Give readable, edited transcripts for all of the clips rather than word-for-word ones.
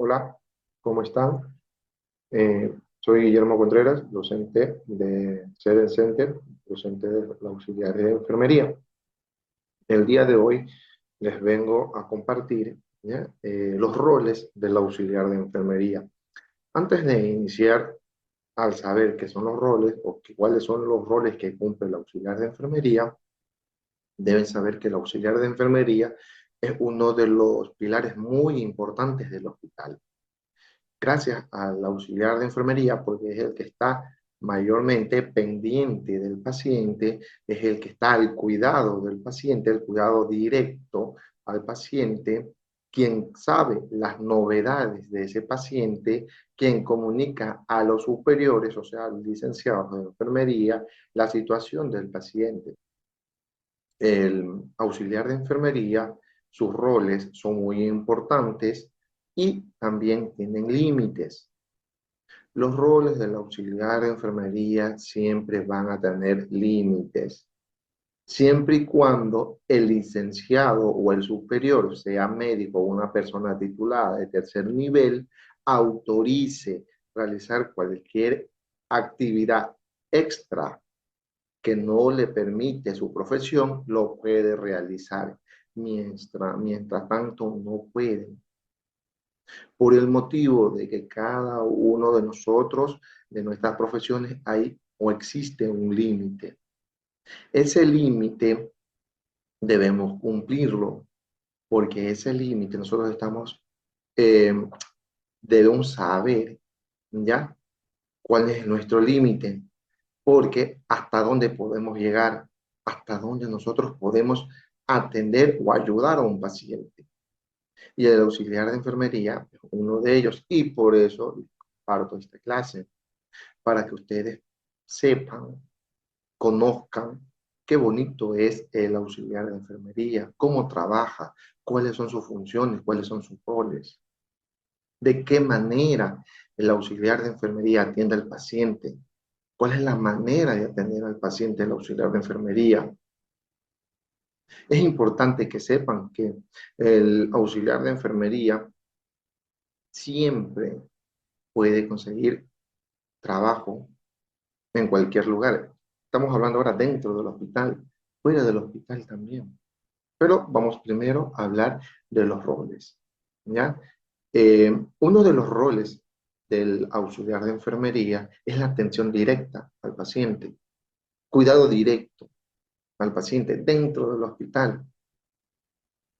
Hola, ¿cómo están? Soy Guillermo Contreras, docente de Seden Center, docente de la auxiliar de enfermería. El día de hoy les vengo a compartir, ¿ya? Los roles del auxiliar de enfermería. Antes de iniciar, al saber qué son los roles o cuáles son los roles que cumple el auxiliar de enfermería, deben saber que el auxiliar de enfermería es uno de los pilares muy importantes del hospital. Gracias al auxiliar de enfermería, porque es el que está mayormente pendiente del paciente, es el que está al cuidado del paciente, el cuidado directo al paciente, quien sabe las novedades de ese paciente, quien comunica a los superiores, o sea, a los licenciados de enfermería, la situación del paciente. El auxiliar de enfermería, sus roles son muy importantes y también tienen límites. Los roles del auxiliar de enfermería siempre van a tener límites, siempre y cuando el licenciado o el superior, sea médico o una persona titulada de tercer nivel, autorice realizar cualquier actividad extra que no le permite su profesión, lo puede realizar. Mientras tanto, no puede, por el motivo de que cada uno de nosotros, de nuestras profesiones, hay o existe un límite. Ese límite debemos cumplirlo, porque ese límite nosotros eh, debemos saber, ¿ya? ¿Cuál es nuestro límite? Porque hasta dónde podemos llegar, hasta dónde nosotros podemos atender o ayudar a un paciente. Y el auxiliar de enfermería es uno de ellos, y por eso parto esta clase, para que ustedes sepan, conozcan qué bonito es el auxiliar de enfermería, cómo trabaja, cuáles son sus funciones, cuáles son sus roles, de qué manera el auxiliar de enfermería atiende al paciente, cuál es la manera de atender al paciente el auxiliar de enfermería. Es importante que sepan que el auxiliar de enfermería siempre puede conseguir trabajo en cualquier lugar. Estamos hablando ahora dentro del hospital, fuera del hospital también. Pero vamos primero a hablar de los roles, ¿ya? Uno de los roles del auxiliar de enfermería es la atención directa al paciente, cuidado directo al paciente dentro del hospital,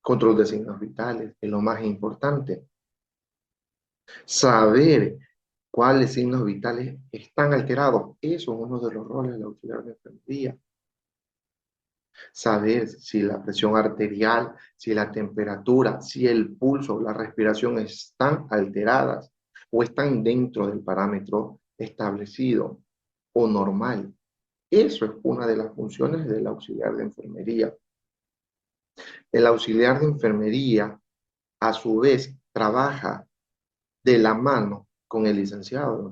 control de signos vitales, es lo más importante. Saber cuáles signos vitales están alterados, eso es uno de los roles del auxiliar de enfermería. Saber si la presión arterial, si la temperatura, si el pulso, la respiración están alteradas o están dentro del parámetro establecido o normal. Eso es una de las funciones del auxiliar de enfermería. El auxiliar de enfermería, a su vez, trabaja de la mano con el licenciado,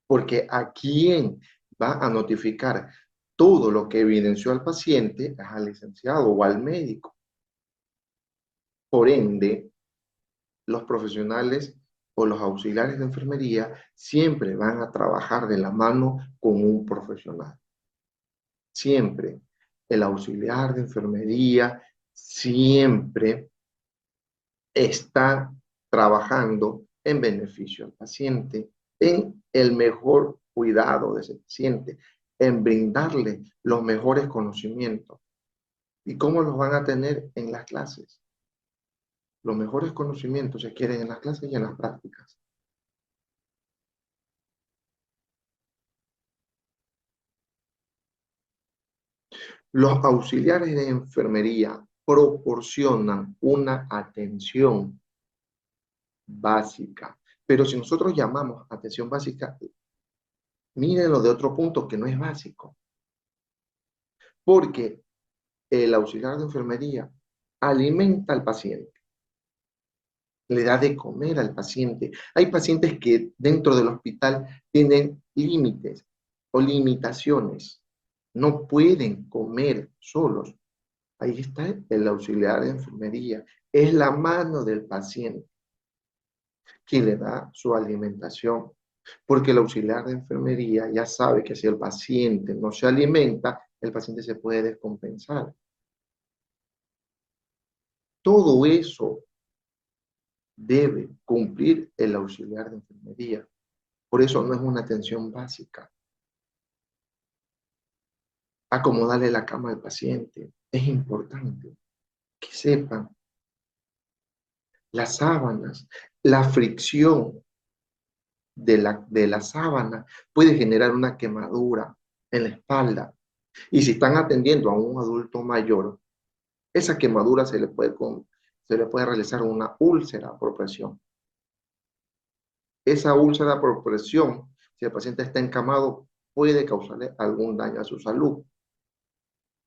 porque a quien va a notificar todo lo que evidenció al paciente es al licenciado o al médico. Por ende, los profesionales o los auxiliares de enfermería siempre van a trabajar de la mano con un profesional. Siempre. El auxiliar de enfermería siempre está trabajando en beneficio al paciente, en el mejor cuidado de ese paciente, en brindarle los mejores conocimientos. ¿Y cómo los van a tener en las clases? Los mejores conocimientos se quieren en las clases y en las prácticas. Los auxiliares de enfermería proporcionan una atención básica, pero si nosotros llamamos atención básica, mírenlo de otro punto que no es básico, porque el auxiliar de enfermería alimenta al paciente, le da de comer al paciente. Hay pacientes que dentro del hospital tienen límites o limitaciones, no pueden comer solos. Ahí está el auxiliar de enfermería, Es la mano del paciente quien le da su alimentación, porque el auxiliar de enfermería ya sabe que si el paciente no se alimenta, el paciente se puede descompensar. Todo eso debe cumplir el auxiliar de enfermería. Por eso no es una atención básica. Acomodarle la cama al paciente. Es importante que sepan las sábanas, la fricción de la sábana puede generar una quemadura en la espalda. Y si están atendiendo a un adulto mayor, esa quemadura se le puede realizar una úlcera por presión. Esa úlcera por presión, si el paciente está encamado, puede causarle algún daño a su salud.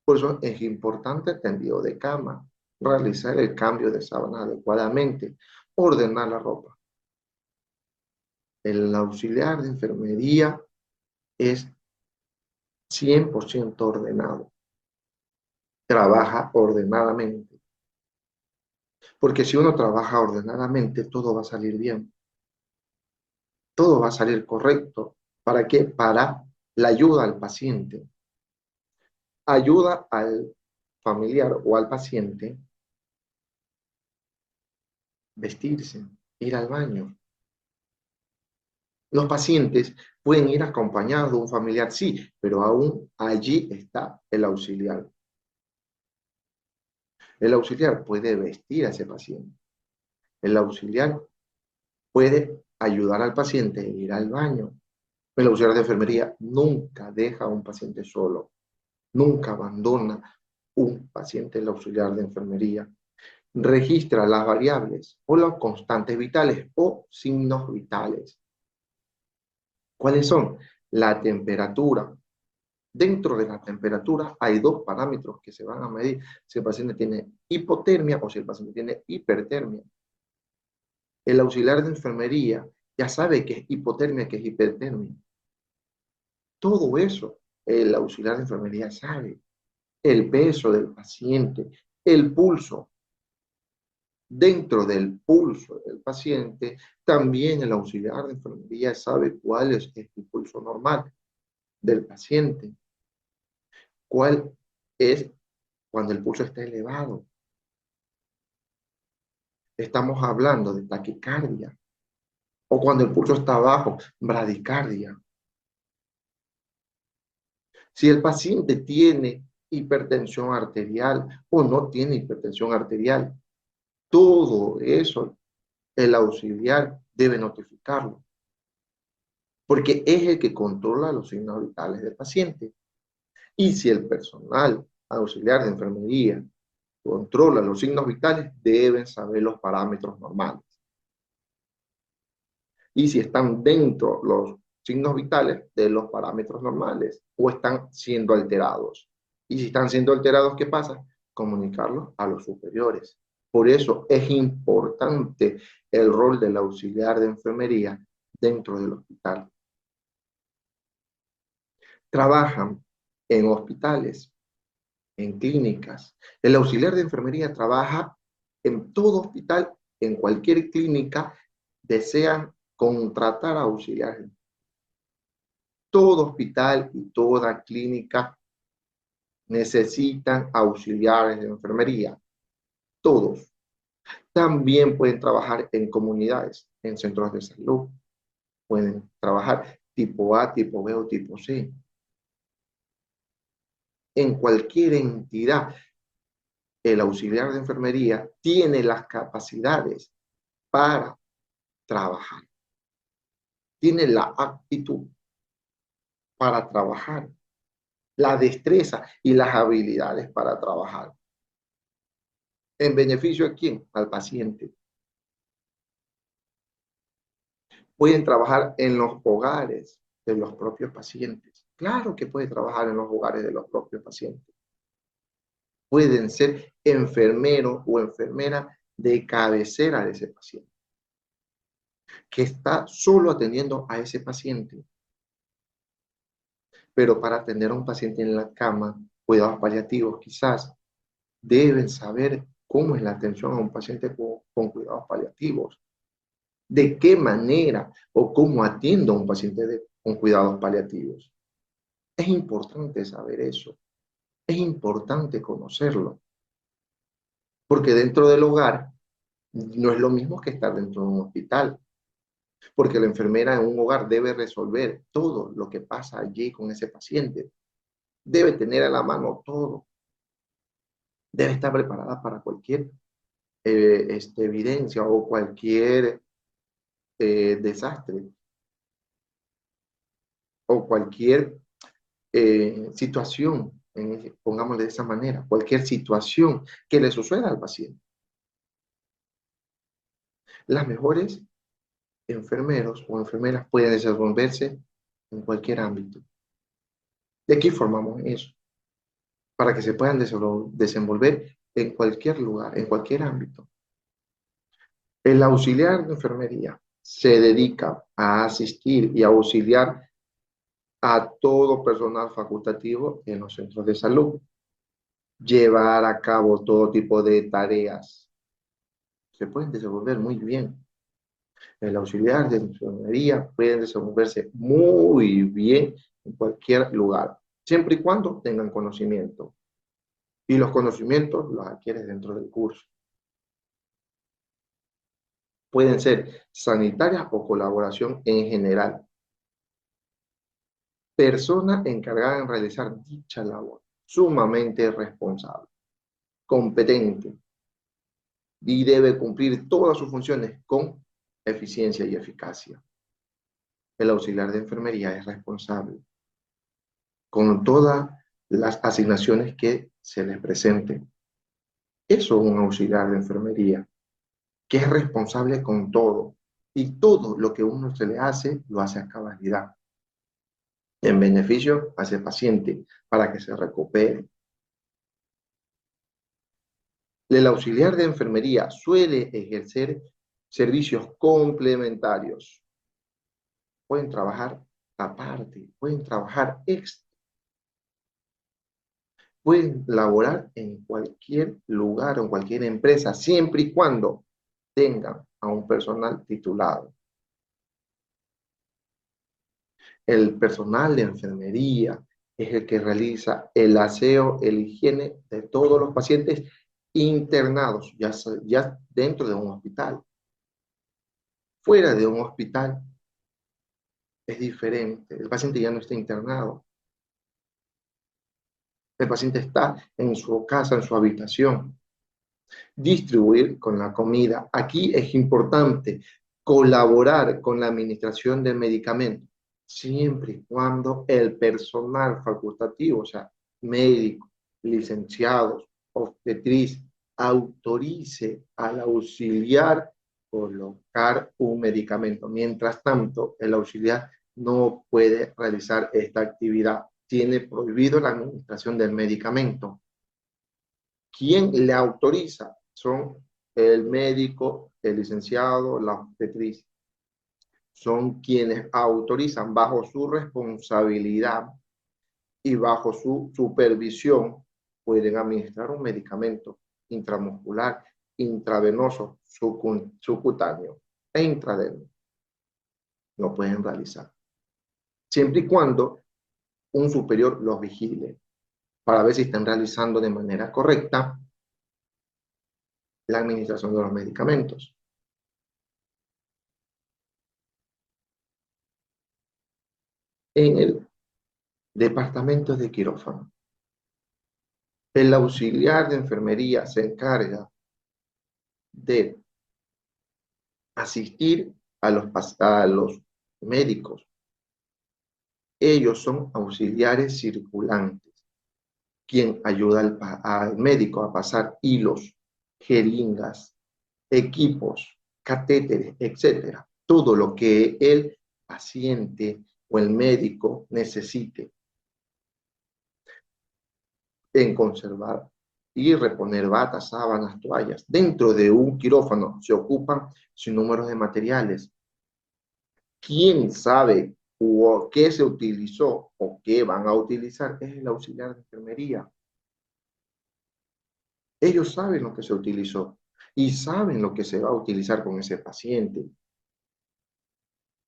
Por eso es importante el tendido de cama, realizar el cambio de sábana adecuadamente, ordenar la ropa. El auxiliar de enfermería es 100% ordenado, trabaja ordenadamente. Porque si uno trabaja ordenadamente, todo va a salir bien, todo va a salir correcto. ¿Para qué? Para la ayuda al paciente, ayuda al familiar o al paciente vestirse, ir al baño. Los pacientes pueden ir acompañados de un familiar, sí, pero aún allí está el auxiliar. El auxiliar puede vestir a ese paciente. El auxiliar puede ayudar al paciente a ir al baño. El auxiliar de enfermería nunca deja a un paciente solo, nunca abandona un paciente el auxiliar de enfermería. Registra las variables o los constantes vitales o signos vitales. ¿Cuáles son? La temperatura. Dentro de la temperatura hay dos parámetros que se van a medir si el paciente tiene hipotermia o si el paciente tiene hipertermia. El auxiliar de enfermería ya sabe que es hipotermia, que es hipertermia. Todo eso el auxiliar de enfermería sabe. El peso del paciente, el pulso. Dentro del pulso del paciente, también el auxiliar de enfermería sabe cuál es el pulso normal del paciente. ¿Cuál es cuando el pulso está elevado? Estamos hablando de taquicardia. O cuando el pulso está bajo, bradicardia. Si el paciente tiene hipertensión arterial o no tiene hipertensión arterial, todo eso el auxiliar debe notificarlo, porque es el que controla los signos vitales del paciente. Y si el personal auxiliar de enfermería controla los signos vitales, deben saber los parámetros normales. Y si están dentro los signos vitales de los parámetros normales o están siendo alterados. Y si están siendo alterados, ¿qué pasa? Comunicarlos a los superiores. Por eso es importante el rol del auxiliar de enfermería dentro del hospital. Trabajan en hospitales, en clínicas. El auxiliar de enfermería trabaja en todo hospital, en cualquier clínica, desean contratar auxiliares. Todo hospital y toda clínica necesitan auxiliares de enfermería. Todos. También pueden trabajar en comunidades, en centros de salud. Pueden trabajar tipo A, tipo B o tipo C. En cualquier entidad, el auxiliar de enfermería tiene las capacidades para trabajar. Tiene la aptitud para trabajar, la destreza y las habilidades para trabajar. ¿En beneficio a quién? Al paciente. Pueden trabajar en los hogares de los propios pacientes. Claro que puede trabajar en los hogares de los propios pacientes. Pueden ser enfermero o enfermera de cabecera de ese paciente, que está solo atendiendo a ese paciente. Pero para atender a un paciente en la cama, cuidados paliativos quizás, deben saber cómo es la atención a un paciente con cuidados paliativos, de qué manera o cómo atiendo a un paciente con cuidados paliativos. Es importante saber eso, es importante conocerlo, porque dentro del hogar no es lo mismo que estar dentro de un hospital, porque la enfermera en un hogar debe resolver todo lo que pasa allí con ese paciente, debe tener a la mano todo, debe estar preparada para cualquier evidencia o cualquier desastre o cualquier situación, pongámosle de esa manera, cualquier situación que le suceda al paciente. Las mejores enfermeros o enfermeras pueden desenvolverse en cualquier ámbito. De aquí formamos eso, para que se puedan desenvolver en cualquier lugar, en cualquier ámbito. El auxiliar de enfermería se dedica a asistir y a auxiliar a todo personal facultativo en los centros de salud, llevar a cabo todo tipo de tareas. Se pueden desenvolver muy bien. El auxiliar de enfermería puede desenvolverse muy bien en cualquier lugar, siempre y cuando tengan conocimiento. Y los conocimientos los adquieres dentro del curso. Pueden ser sanitarias o colaboración en general. Persona encargada en realizar dicha labor, sumamente responsable, competente y debe cumplir todas sus funciones con eficiencia y eficacia. El auxiliar de enfermería es responsable con todas las asignaciones que se les presenten. Eso es un auxiliar de enfermería, que es responsable con todo y todo lo que uno se le hace, lo hace a cabalidad, en beneficio a ese paciente, para que se recupere. El auxiliar de enfermería suele ejercer servicios complementarios. Pueden trabajar aparte, pueden trabajar extra, pueden laborar en cualquier lugar o en cualquier empresa, siempre y cuando tengan a un personal titulado. El personal de enfermería es el que realiza el aseo, el higiene de todos los pacientes internados, ya dentro de un hospital. Fuera de un hospital es diferente. El paciente ya no está internado. El paciente está en su casa, en su habitación. Distribuir con la comida. Aquí es importante colaborar con la administración del medicamento, siempre y cuando el personal facultativo, o sea, médicos, licenciados, obstetriz, autorice al auxiliar colocar un medicamento. Mientras tanto, el auxiliar no puede realizar esta actividad. Tiene prohibido la administración del medicamento. ¿Quién le autoriza? Son el médico, el licenciado, la obstetriz. Son quienes autorizan bajo su responsabilidad y bajo su supervisión, pueden administrar un medicamento intramuscular, intravenoso, subcutáneo e intradermal. Lo pueden realizar. Siempre y cuando un superior los vigile para ver si están realizando de manera correcta la administración de los medicamentos. En el departamento de quirófano, el auxiliar de enfermería se encarga de asistir a los médicos. Ellos son auxiliares circulantes, quien ayuda al médico a pasar hilos, jeringas, equipos, catéteres, etcétera. Todo lo que el paciente o el médico necesite en conservar y reponer batas, sábanas, toallas. Dentro de un quirófano se ocupan sin número de materiales. ¿Quién sabe o qué se utilizó o qué van a utilizar? Es el auxiliar de enfermería. Ellos saben lo que se utilizó y saben lo que se va a utilizar con ese paciente.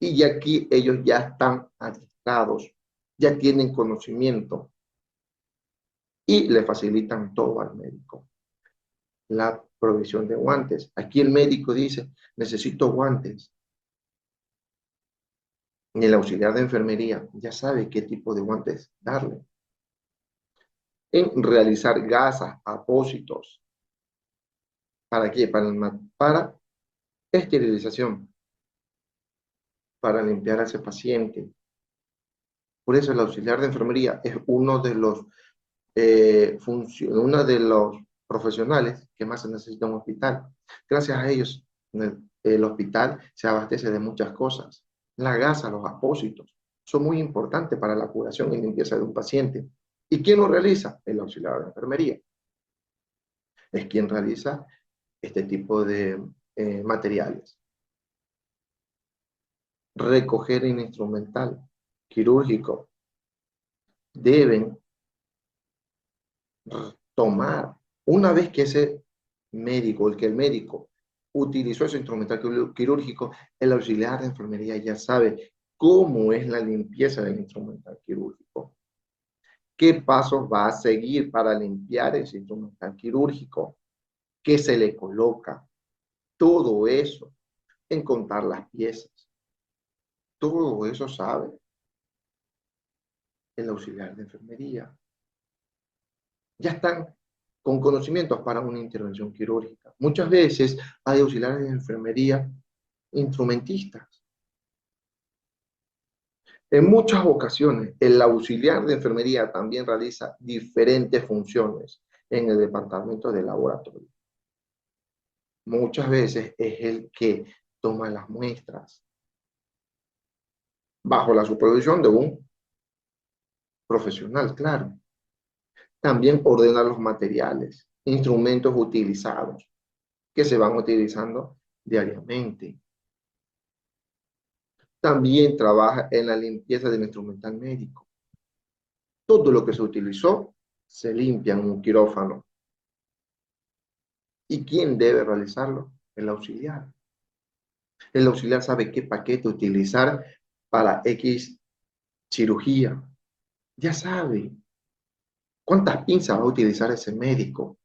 Y aquí ellos ya están adiestrados, ya tienen conocimiento y le facilitan todo al médico. La provisión de guantes. Aquí el médico dice, necesito guantes. Y el auxiliar de enfermería ya sabe qué tipo de guantes darle. En realizar gasas, apósitos. ¿Para qué? Para esterilización, para limpiar a ese paciente. Por eso el auxiliar de enfermería es uno de los profesionales que más se necesita en un hospital. Gracias a ellos, el hospital se abastece de muchas cosas. La gasa, los apósitos, son muy importantes para la curación y limpieza de un paciente. ¿Y quién lo realiza? El auxiliar de enfermería. Es quien realiza este tipo de materiales. Recoger el instrumental quirúrgico. Deben tomar, una vez que ese médico, el médico utilizó ese instrumental quirúrgico, el auxiliar de enfermería ya sabe cómo es la limpieza del instrumental quirúrgico, qué pasos va a seguir para limpiar ese instrumental quirúrgico, qué se le coloca, todo eso, en contar las piezas, todo eso sabe el auxiliar de enfermería. Ya están con conocimientos para una intervención quirúrgica. Muchas veces hay auxiliares de enfermería instrumentistas. En muchas ocasiones, el auxiliar de enfermería también realiza diferentes funciones en el departamento de laboratorio. Muchas veces es el que toma las muestras bajo la supervisión de un profesional, claro. También ordena los materiales, instrumentos utilizados, que se van utilizando diariamente. También trabaja en la limpieza del instrumental médico. Todo lo que se utilizó se limpia en un quirófano. ¿Y quién debe realizarlo? El auxiliar. El auxiliar sabe qué paquete utilizar para X cirugía. Ya sabe cuántas pinzas va a utilizar ese médico.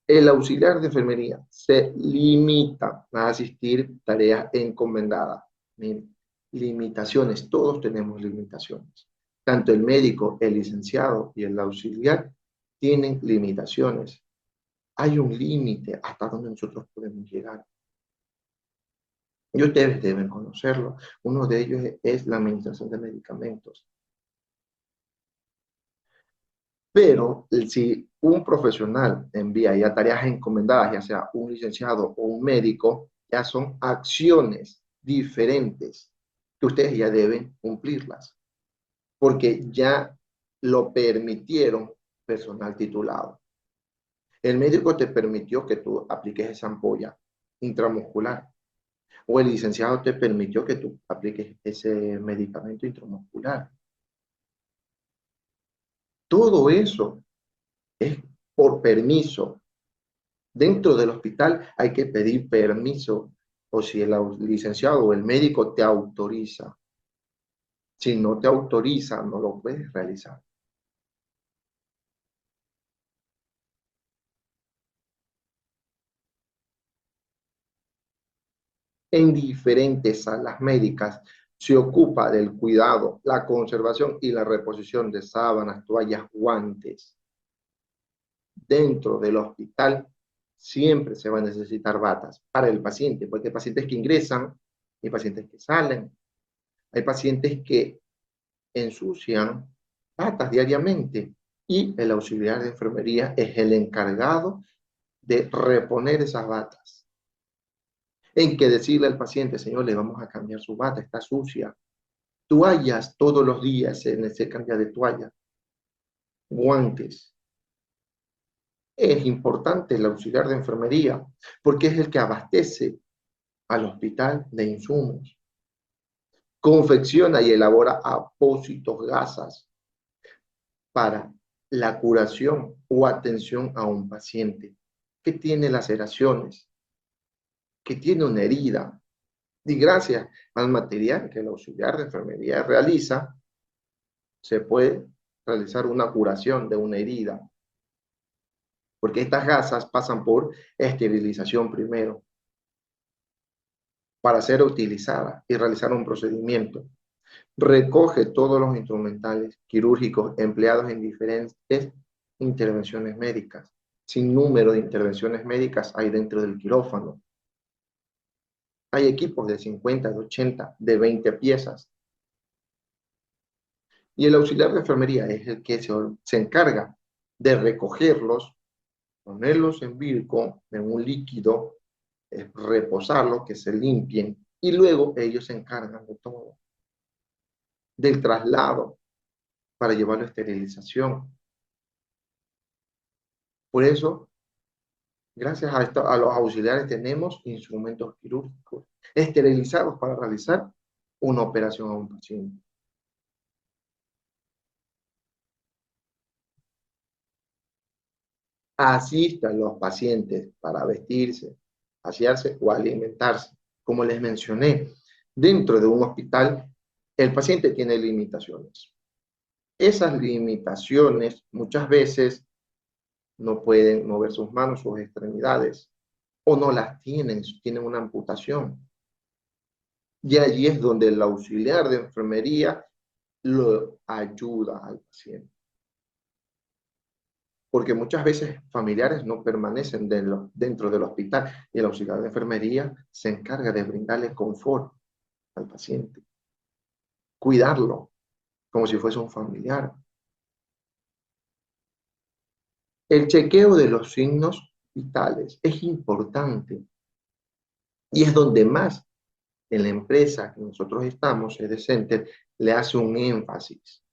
El auxiliar de enfermería se limita a asistir tareas encomendadas. Miren, limitaciones, todos tenemos limitaciones. Tanto el médico, el licenciado y el auxiliar tienen limitaciones. Hay un límite hasta donde nosotros podemos llegar. Y ustedes deben conocerlo. Uno de ellos es la administración de medicamentos. Pero si un profesional envía ya tareas encomendadas, ya sea un licenciado o un médico, ya son acciones diferentes que ustedes ya deben cumplirlas, porque ya lo permitieron personal titulado. El médico te permitió que tú apliques esa ampolla intramuscular, o el licenciado te permitió que tú apliques ese medicamento intramuscular. Todo eso es por permiso. Dentro del hospital hay que pedir permiso, o si el licenciado o el médico te autoriza. Si no te autoriza, no lo puedes realizar. En diferentes salas médicas se ocupa del cuidado, la conservación y la reposición de sábanas, toallas, guantes. Dentro del hospital siempre se va a necesitar batas para el paciente, porque hay pacientes que ingresan y pacientes que salen. Hay pacientes que ensucian batas diariamente y el auxiliar de enfermería es el encargado de reponer esas batas. En que decirle al paciente, señor, le vamos a cambiar su bata, está sucia. Toallas, todos los días se cambia de toalla. Guantes. Es importante el auxiliar de enfermería porque es el que abastece al hospital de insumos. Confecciona y elabora apósitos, gasas para la curación o atención a un paciente que tiene laceraciones, que tiene una herida, y gracias al material que el auxiliar de enfermería realiza, se puede realizar una curación de una herida, porque estas gasas pasan por esterilización primero para ser utilizada y realizar un procedimiento. Recoge todos los instrumentales quirúrgicos empleados en diferentes intervenciones médicas. Sin número de intervenciones médicas hay dentro del quirófano. Hay equipos de 50, de 80, de 20 piezas. Y el auxiliar de enfermería es el que se encarga de recogerlos, ponerlos en virco, en un líquido, reposarlos, que se limpien, y luego ellos se encargan de todo, del traslado para llevarlo a esterilización. Por eso, gracias a los auxiliares tenemos instrumentos quirúrgicos esterilizados para realizar una operación a un paciente. Asista a los pacientes para vestirse, asearse o alimentarse. Como les mencioné, dentro de un hospital, el paciente tiene limitaciones. Esas limitaciones muchas veces no pueden mover sus manos, sus extremidades, o no las tienen una amputación. Y allí es donde el auxiliar de enfermería lo ayuda al paciente. Porque muchas veces familiares no permanecen dentro del hospital y el auxiliar de enfermería se encarga de brindarle confort al paciente, cuidarlo como si fuese un familiar. El chequeo de los signos vitales es importante y es donde más en la empresa que nosotros estamos, CD Center, le hace un énfasis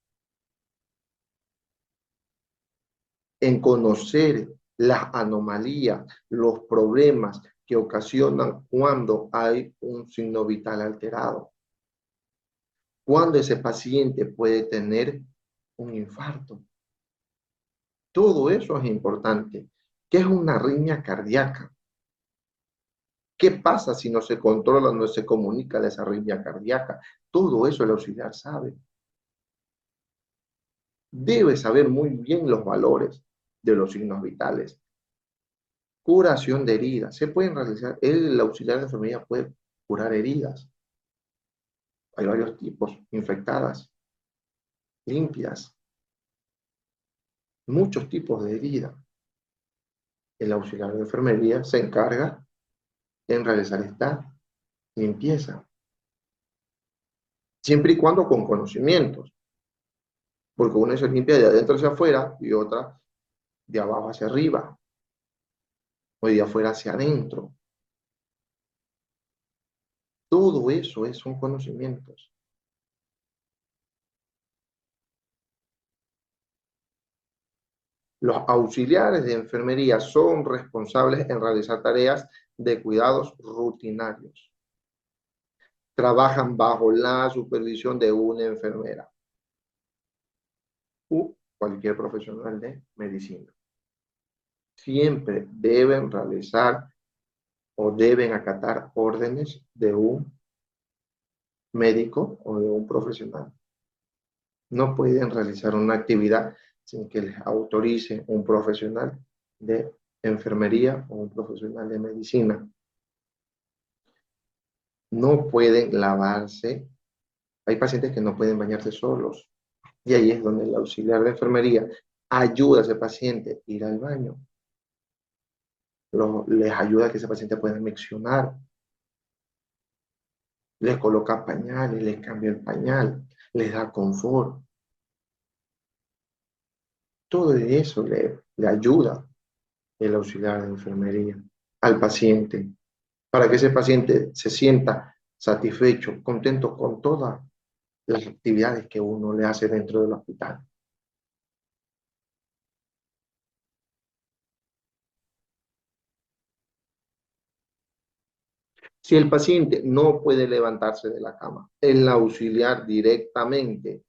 en conocer las anomalías, los problemas que ocasionan cuando hay un signo vital alterado. Cuando ese paciente puede tener un infarto. Todo eso es importante. ¿Qué es una arritmia cardíaca? ¿Qué pasa si no se controla, no se comunica de esa arritmia cardíaca? Todo eso el auxiliar sabe. Debe saber muy bien los valores de los signos vitales. Curación de heridas. Se pueden realizar, el auxiliar de enfermería puede curar heridas. Hay varios tipos, infectadas, limpias, muchos tipos de heridas. El auxiliar de enfermería se encarga en realizar esta limpieza, siempre y cuando con conocimientos, porque una se limpia de adentro hacia afuera y otra de abajo hacia arriba, o de afuera hacia adentro. Todo eso son conocimientos. Los auxiliares de enfermería son responsables en realizar tareas de cuidados rutinarios. Trabajan bajo la supervisión de una enfermera u cualquier profesional de medicina. Siempre deben realizar o deben acatar órdenes de un médico o de un profesional. No pueden realizar una actividad sin que les autorice un profesional de enfermería o un profesional de medicina. No pueden lavarse. Hay pacientes que no pueden bañarse solos. Y ahí es donde el auxiliar de enfermería ayuda a ese paciente a ir al baño. Les ayuda a que ese paciente pueda miccionar. Les coloca pañales, les cambia el pañal, les da confort. Todo eso le ayuda el auxiliar de enfermería al paciente, para que ese paciente se sienta satisfecho, contento con todas las actividades que uno le hace dentro del hospital. Si el paciente no puede levantarse de la cama, el auxiliar directamente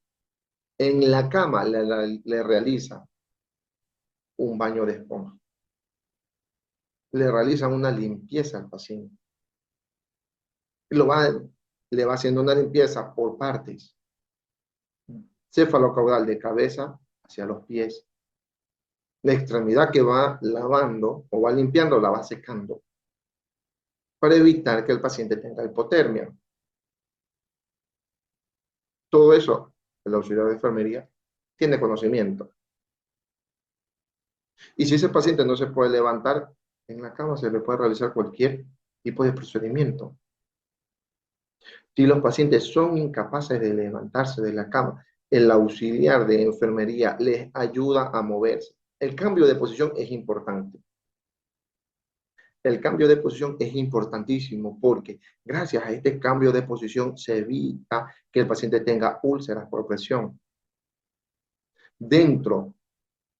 en la cama le realiza un baño de esponja. Le realizan una limpieza al paciente. Le va haciendo una limpieza por partes. Cefalocaudal de cabeza hacia los pies. La extremidad que va lavando o va limpiando la va secando para evitar que el paciente tenga hipotermia. Todo eso, el auxiliar de enfermería tiene conocimiento. Y si ese paciente no se puede levantar, en la cama se le puede realizar cualquier tipo de procedimiento. Si los pacientes son incapaces de levantarse de la cama, el auxiliar de enfermería les ayuda a moverse. El cambio de posición es importante. El cambio de posición es importantísimo porque gracias a este cambio de posición se evita que el paciente tenga úlceras por presión. Dentro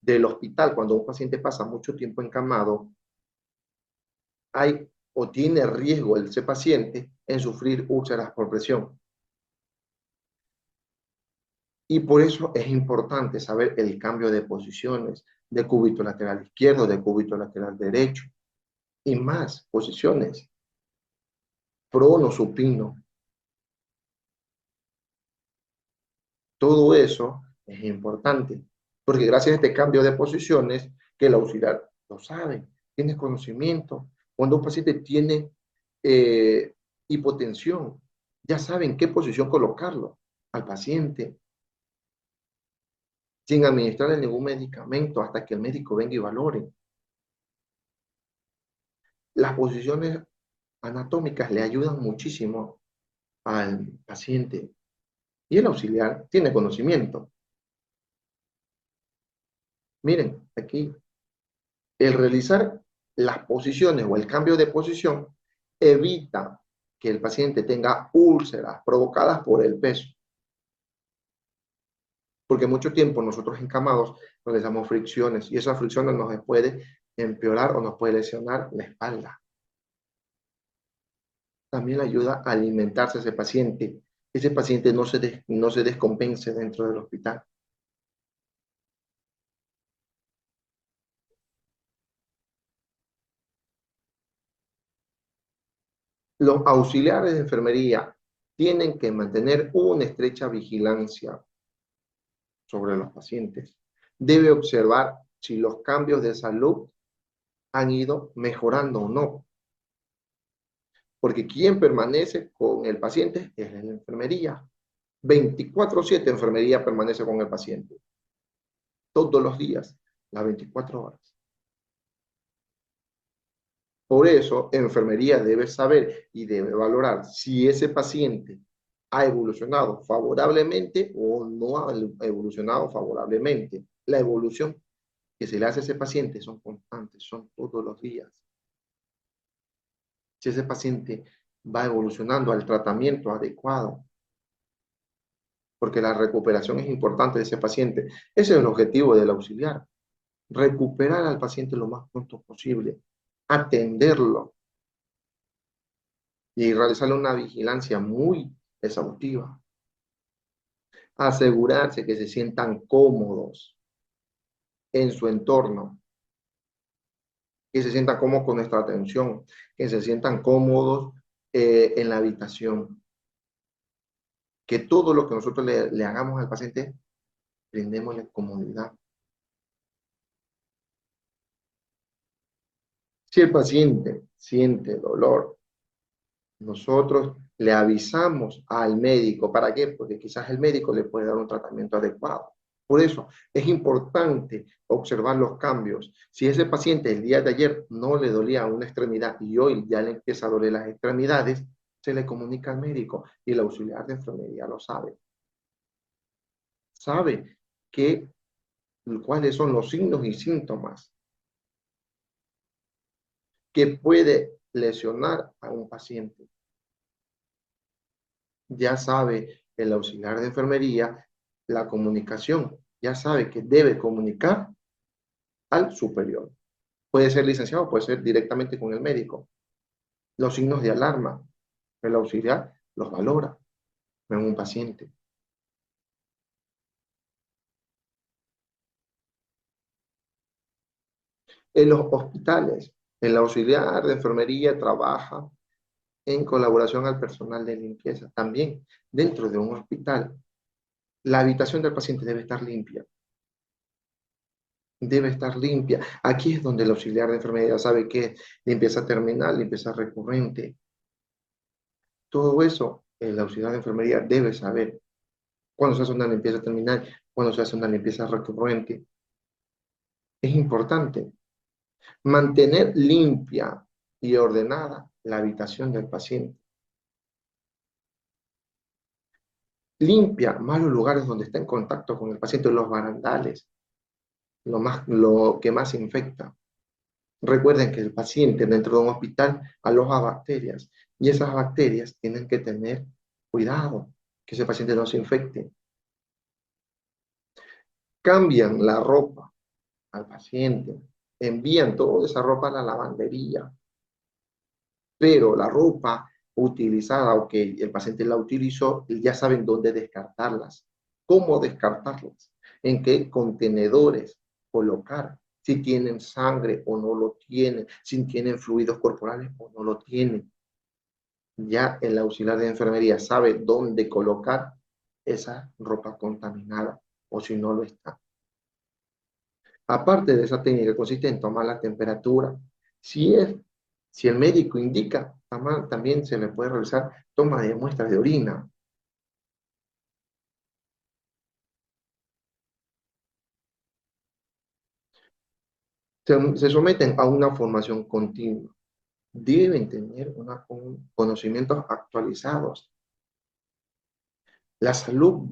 del hospital, cuando un paciente pasa mucho tiempo encamado, hay o tiene riesgo ese paciente en sufrir úlceras por presión. Y por eso es importante saber el cambio de posiciones de cúbito lateral izquierdo, de cúbito lateral derecho y más posiciones, prono, supino. Todo eso es importante porque gracias a este cambio de posiciones que el auxiliar lo sabe, tiene conocimiento. Cuando un paciente tiene hipotensión, ya saben qué posición colocarlo al paciente sin administrarle ningún medicamento hasta que el médico venga y valore. Las posiciones anatómicas le ayudan muchísimo al paciente y el auxiliar tiene conocimiento. Miren, aquí, el realizar las posiciones o el cambio de posición evita que el paciente tenga úlceras provocadas por el peso. Porque mucho tiempo nosotros encamados realizamos fricciones y esas fricciones nos puede empeorar o nos puede lesionar la espalda. También le ayuda a alimentarse a ese paciente no se descompense dentro del hospital. Los auxiliares de enfermería tienen que mantener una estrecha vigilancia sobre los pacientes. Debe observar si los cambios de salud han ido mejorando o no. Porque quien permanece con el paciente es la enfermería. 24/7 enfermería permanece con el paciente. Todos los días, las 24 horas. Por eso, enfermería debe saber y debe valorar si ese paciente ha evolucionado favorablemente o no ha evolucionado favorablemente. La evolución que se le hace a ese paciente son constantes, son todos los días. Si ese paciente va evolucionando al tratamiento adecuado, porque la recuperación es importante de ese paciente. Ese es el objetivo del auxiliar, recuperar al paciente lo más pronto posible, atenderlo y realizarle una vigilancia muy exhaustiva. Asegurarse que se sientan cómodos en su entorno, que se sientan cómodos con nuestra atención, que se sientan cómodos en la habitación, que todo lo que nosotros le hagamos al paciente, brindémosle comodidad. Si el paciente siente dolor, nosotros le avisamos al médico. ¿Para qué? Porque quizás el médico le puede dar un tratamiento adecuado. Por eso es importante observar los cambios. Si ese paciente el día de ayer no le dolía una extremidad y hoy ya le empieza a doler las extremidades, se le comunica al médico y el auxiliar de enfermería lo sabe. Sabe cuáles son los signos y síntomas que puede lesionar a un paciente. Ya sabe el auxiliar de enfermería la comunicación, ya sabe que debe comunicar al superior. Puede ser licenciado, puede ser directamente con el médico. Los signos de alarma, el auxiliar los valora en un paciente. En los hospitales, el auxiliar de enfermería trabaja en colaboración al personal de limpieza. También dentro de un hospital, la habitación del paciente debe estar limpia. Debe estar limpia. Aquí es donde el auxiliar de enfermería sabe qué es limpieza terminal, limpieza recurrente. Todo eso el auxiliar de enfermería debe saber cuando se hace una limpieza terminal, cuando se hace una limpieza recurrente. Es importante mantener limpia y ordenada la habitación del paciente. Limpia más los lugares donde está en contacto con el paciente, los barandales, lo que más infecta. Recuerden que el paciente dentro de un hospital aloja bacterias y esas bacterias tienen que tener cuidado, que ese paciente no se infecte. Cambian la ropa al paciente, envían toda esa ropa a la lavandería, pero la ropa utilizada o que el paciente la utilizó, ya saben dónde descartarlas, cómo descartarlas, en qué contenedores colocar, si tienen sangre o no lo tienen, si tienen fluidos corporales o no lo tienen. Ya el auxiliar de enfermería sabe dónde colocar esa ropa contaminada o si no lo está. Aparte de esa técnica, consiste en tomar la temperatura. Si, es, si el médico indica, también se le puede realizar toma de muestras de orina. Se someten a una formación continua. Deben tener conocimientos actualizados. La salud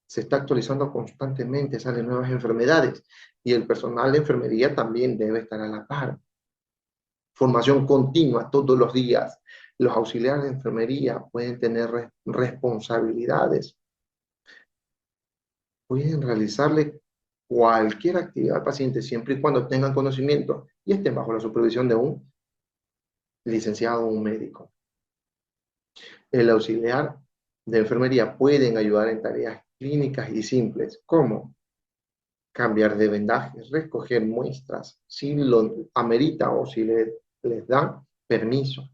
se está actualizando constantemente, salen nuevas enfermedades y el personal de enfermería también debe estar a la par. Formación continua todos los días. Los auxiliares de enfermería pueden tener responsabilidades, pueden realizarle cualquier actividad al paciente siempre y cuando tengan conocimiento y estén bajo la supervisión de un licenciado o un médico. El auxiliar de enfermería pueden ayudar en tareas clínicas y simples, como cambiar de vendajes, recoger muestras, si lo amerita o si les dan permiso,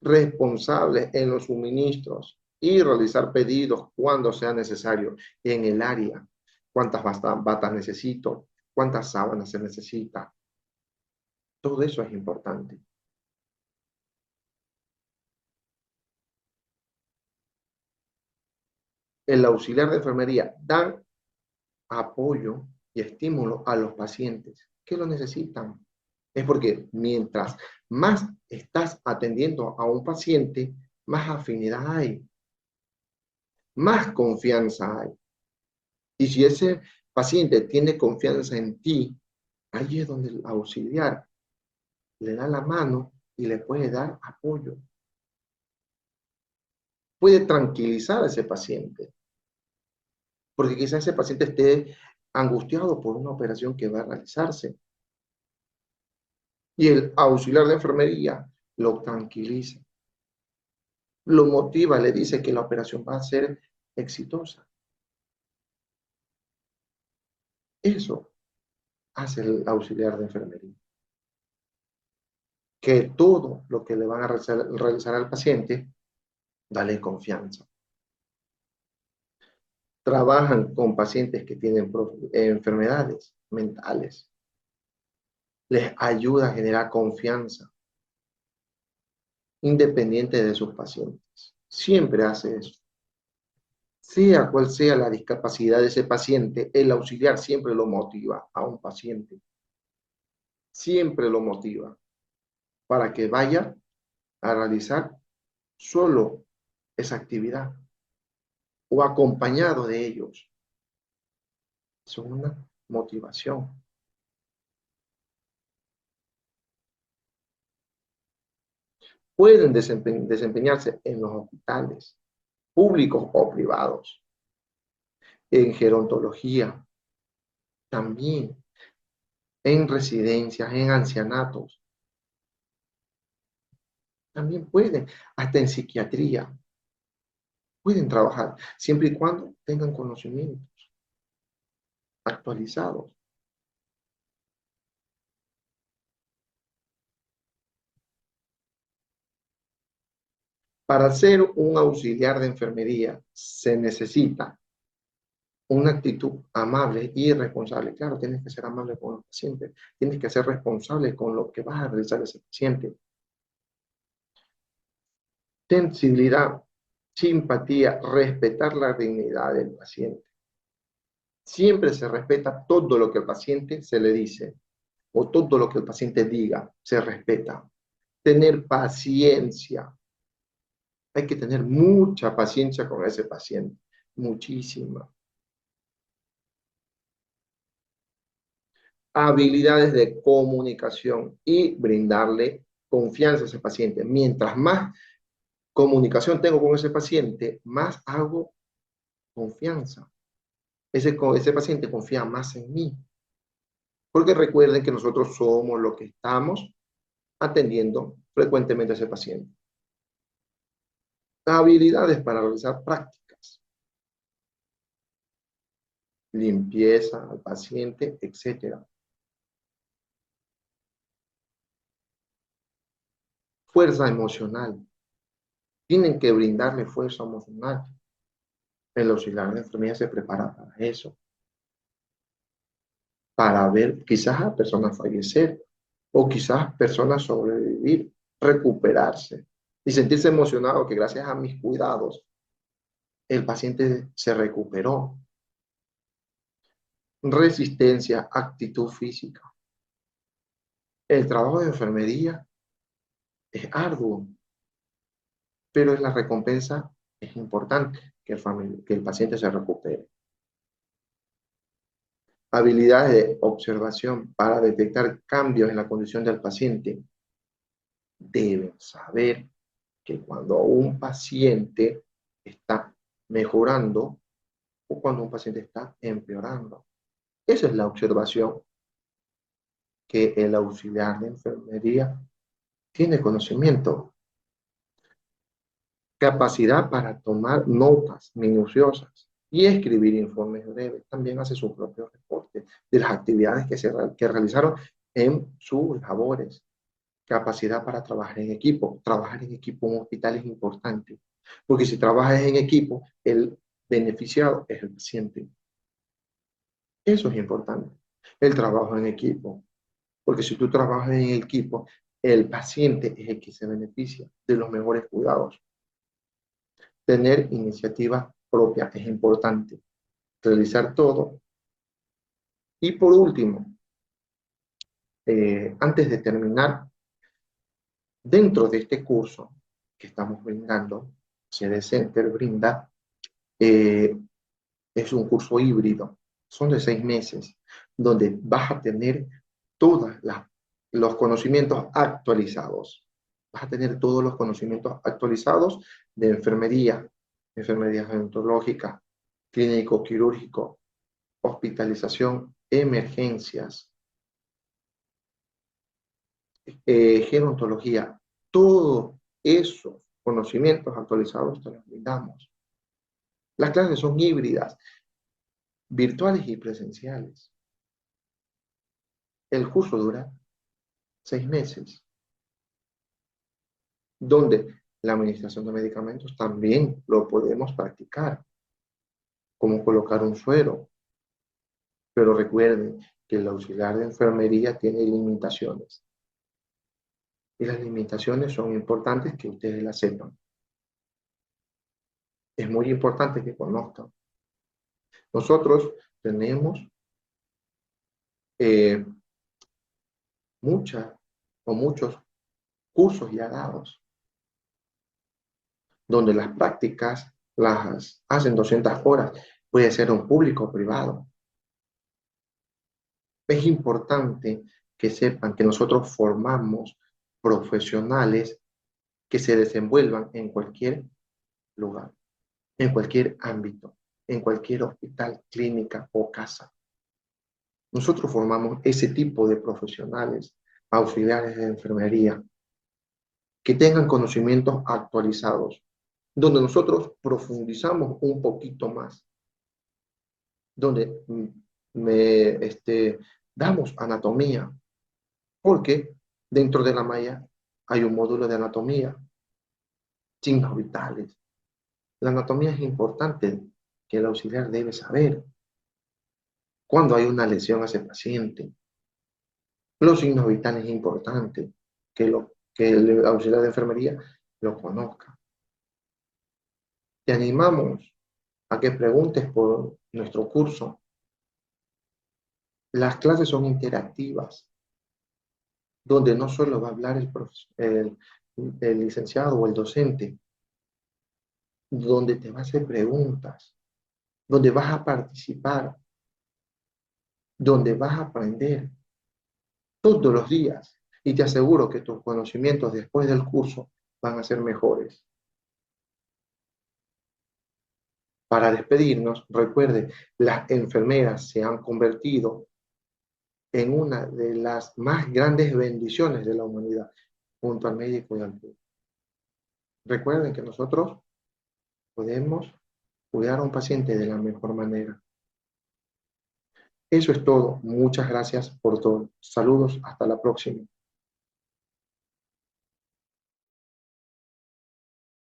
responsables en los suministros y realizar pedidos cuando sea necesario en el área. ¿Cuántas batas necesito? ¿Cuántas sábanas se necesita? Todo eso es importante. El auxiliar de enfermería da apoyo y estímulo a los pacientes que lo necesitan. Es porque mientras más estás atendiendo a un paciente, más afinidad hay, más confianza hay. Y si ese paciente tiene confianza en ti, ahí es donde el auxiliar le da la mano y le puede dar apoyo. Puede tranquilizar a ese paciente, porque quizás ese paciente esté angustiado por una operación que va a realizarse. Y el auxiliar de enfermería lo tranquiliza, lo motiva, le dice que la operación va a ser exitosa. Eso hace el auxiliar de enfermería. Que todo lo que le van a realizar al paciente, dale confianza. Trabajan con pacientes que tienen enfermedades mentales. Les ayuda a generar confianza, independiente de sus pacientes. Siempre hace eso. Sea cual sea la discapacidad de ese paciente, el auxiliar siempre lo motiva a un paciente. Siempre lo motiva para que vaya a realizar solo esa actividad o acompañado de ellos. Es una motivación. Pueden desempeñarse en los hospitales, públicos o privados, en gerontología, también en residencias, en ancianatos, también pueden, hasta en psiquiatría, pueden trabajar, siempre y cuando tengan conocimientos actualizados. Para ser un auxiliar de enfermería se necesita una actitud amable y responsable. Claro, tienes que ser amable con los pacientes, tienes que ser responsable con lo que vas a realizar ese paciente. Sensibilidad, simpatía, respetar la dignidad del paciente. Siempre se respeta todo lo que el paciente se le dice o todo lo que el paciente diga, se respeta. Tener paciencia. Hay que tener mucha paciencia con ese paciente, muchísima. Habilidades de comunicación y brindarle confianza a ese paciente. Mientras más comunicación tengo con ese paciente, más hago confianza. Ese paciente confía más en mí. Porque recuerden que nosotros somos los que estamos atendiendo frecuentemente a ese paciente. Habilidades para realizar prácticas. Limpieza al paciente, etc. Fuerza emocional. Tienen que brindarle fuerza emocional. El auxiliar de enfermería se prepara para eso. Para ver quizás a personas fallecer o quizás personas sobrevivir, recuperarse y sentirse emocionado que gracias a mis cuidados el paciente se recuperó. Resistencia, actitud física. El trabajo de enfermería es arduo, pero la recompensa es importante, que el paciente se recupere. Habilidades de observación para detectar cambios en la condición del paciente. Deben saber que cuando un paciente está mejorando o cuando un paciente está empeorando. Esa es la observación que el auxiliar de enfermería tiene conocimiento. Capacidad para tomar notas minuciosas y escribir informes breves. También hace su propio reporte de las actividades que realizaron en sus labores. Capacidad para trabajar en equipo. Trabajar en equipo en un hospital es importante, porque si trabajas en equipo, el beneficiado es el paciente. Eso es importante, el trabajo en equipo, porque si tú trabajas en equipo, el paciente es el que se beneficia de los mejores cuidados. Tener iniciativa propia es importante, realizar todo. Y por último, antes de terminar, dentro de este curso que estamos brindando, CD Center brinda, eh, es un curso híbrido, son de 6 meses, donde vas a tener todos los conocimientos actualizados. Vas a tener todos los conocimientos actualizados de enfermería, enfermería gerontológica, clínico quirúrgico, hospitalización, emergencias, gerontología. Todos esos conocimientos actualizados te los brindamos. Las clases son híbridas, virtuales y presenciales. El curso dura 6 meses, donde la administración de medicamentos también lo podemos practicar, como colocar un suero. Pero recuerden que el auxiliar de enfermería tiene limitaciones. Y las limitaciones son importantes que ustedes las sepan. Es muy importante que conozcan. Nosotros tenemos eh, muchas o muchos cursos ya dados, donde las prácticas las hacen 200 horas. Puede ser un público o privado. Es importante que sepan que nosotros formamos profesionales que se desenvuelvan en cualquier lugar, en cualquier ámbito, en cualquier hospital, clínica o casa. Nosotros formamos ese tipo de profesionales, auxiliares de enfermería, que tengan conocimientos actualizados, donde nosotros profundizamos un poquito más, donde damos anatomía, porque dentro de la malla hay un módulo de anatomía, signos vitales. La anatomía es importante que el auxiliar debe saber cuando hay una lesión a ese paciente. Los signos vitales es importante que el auxiliar de enfermería lo conozca. Te animamos a que preguntes por nuestro curso. Las clases son interactivas, donde no solo va a hablar el licenciado o el docente, donde te va a hacer preguntas, donde vas a participar, donde vas a aprender todos los días. Y te aseguro que tus conocimientos después del curso van a ser mejores. Para despedirnos, recuerde, las enfermeras se han convertido en una de las más grandes bendiciones de la humanidad, junto al médico y al médico. Recuerden que nosotros podemos cuidar a un paciente de la mejor manera. Eso es todo. Muchas gracias por todo. Saludos. Hasta la próxima.